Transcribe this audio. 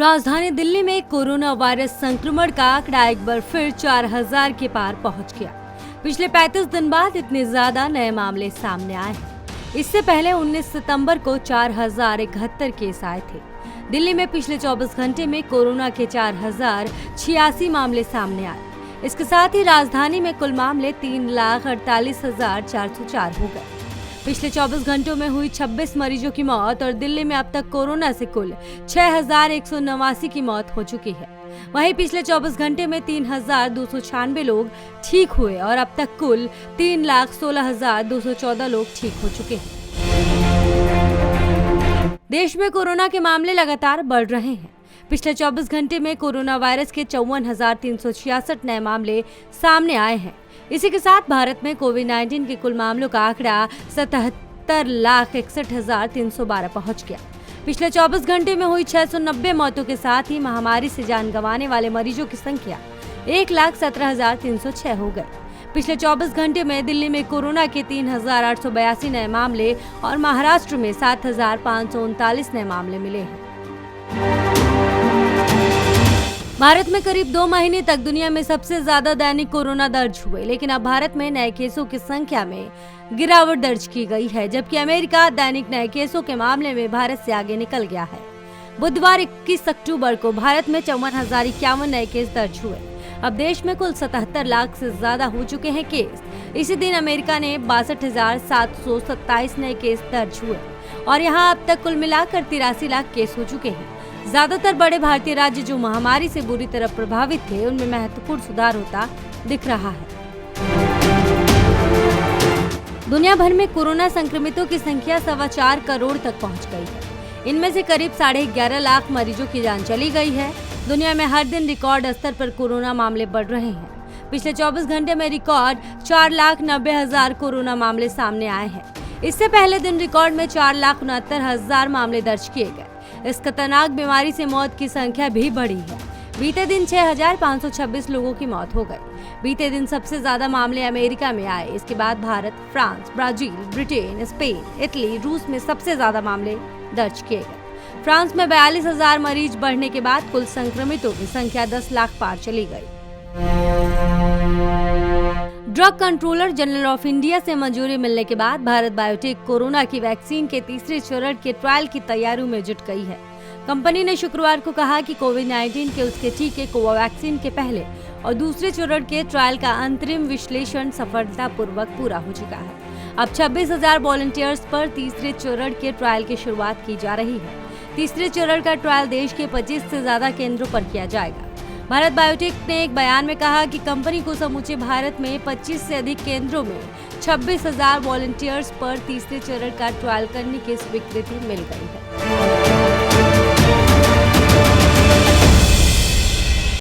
राजधानी दिल्ली में corona virus संक्रमण का आंकड़ा एक बार फिर 4000 के पार पहुंच गया। पिछले 35 दिन बाद इतने ज्यादा नए मामले सामने आए हैं। इससे पहले 19 सितंबर को 4071 केस आए थे। दिल्ली में पिछले 24 घंटे में कोरोना के 4086 मामले सामने आए। इसके साथ ही राजधानी में कुल मामले 3,48,404 हो गए। पिछले 24 घंटों में हुई 26 मरीजों की मौत और दिल्ली में अब तक कोरोना से कुल 6,189 की मौत हो चुकी है। वहीं पिछले 24 घंटे में 3,296 लोग ठीक हुए और अब तक कुल 3,16,214 लोग ठीक हो चुके हैं। देश में कोरोना के मामले लगातार बढ़ रहे हैं। पिछले 24 घंटे में कोरोना वायरस के 54,366 नए मामले सामने आए हैं। इसी के साथ भारत में कोविड-19 के कुल मामलों का आंकड़ा 77,61,312 पहुंच गया। पिछले 24 घंटे में हुई 690 मौतों के साथ ही महामारी से जान गंवाने वाले मरीजों की संख्या 1,17,306 हो गई। पिछले 24 घंटे में दिल्ली में कोरोना के 3,882 नए मामले और महाराष्ट्र में 7,539 नए मामले मिले हैं। भारत में करीब 2 महीने तक दुनिया में सबसे ज्यादा दैनिक कोरोना दर्ज हुए, लेकिन अब भारत में नए केसों की संख्या में गिरावट दर्ज की गई है, जबकि अमेरिका दैनिक नए केसों के मामले में भारत से आगे निकल गया है। बुधवार 21 अक्टूबर को भारत में 54,051 नए केस दर्ज हुए। अब देश में कुल 77 लाख से ज्यादा हो चुके हैं केस। इसी दिन अमेरिका ने 62,727 नए केस दर्ज हुए और यहाँ अब तक कुल मिलाकर 83 लाख केस हो चुके हैं। ज्यादातर बड़े भारतीय राज्य जो महामारी से बुरी तरह प्रभावित थे, उनमें महत्वपूर्ण सुधार होता दिख रहा है। दुनिया भर में कोरोना संक्रमितों की संख्या 4.25 करोड़ तक पहुंच गई है। इनमें से करीब 11.5 लाख मरीजों की जान चली गई है। दुनिया में हर दिन रिकॉर्ड स्तर पर कोरोना मामले बढ़ रहे हैं। पिछले 24 घंटे में रिकॉर्ड 4,90,000 कोरोना मामले सामने आए हैं। इससे पहले दिन रिकॉर्ड में 4,69,000 मामले दर्ज किए गए। इस खतरनाक बीमारी से मौत की संख्या भी बढ़ी है। बीते दिन 6,526 लोगों की मौत हो गई। बीते दिन सबसे ज्यादा मामले अमेरिका में आए। इसके बाद Bharat, France, Brazil, Britain, Spain, Italy, रूस में सबसे ज्यादा मामले दर्ज किए गए। फ्रांस में 42,000 मरीज बढ़ने के बाद कुल संक्रमितों की संख्या 10 लाख पार चली गई। Drug controller general of India से मंजूरी मिलने के बाद भारत बायोटेक कोरोना की वैक्सीन के तीसरे चरण के ट्रायल की तैयारियों में जुट गई है। कंपनी ने शुक्रवार को कहा कि कोविड-19 के उसके टीके कोवैक्सीन के पहले और दूसरे चरण के ट्रायल का अंतरिम विश्लेषण सफलतापूर्वक पूरा हो चुका है। अब 26,000 वॉलंटियर्स पर तीसरे चरण के ट्रायल की शुरुआत की जा रही है। तीसरे चरण का ट्रायल देश के 25 से ज्यादा केंद्रों पर किया जाएगा। भारत बायोटेक ने एक बयान में कहा कि कंपनी को समूचे भारत में 25 से अधिक केंद्रों में 26,000 वॉलंटियर्स पर तीसरे चरण का ट्रायल करने की स्वीकृति मिल गई है।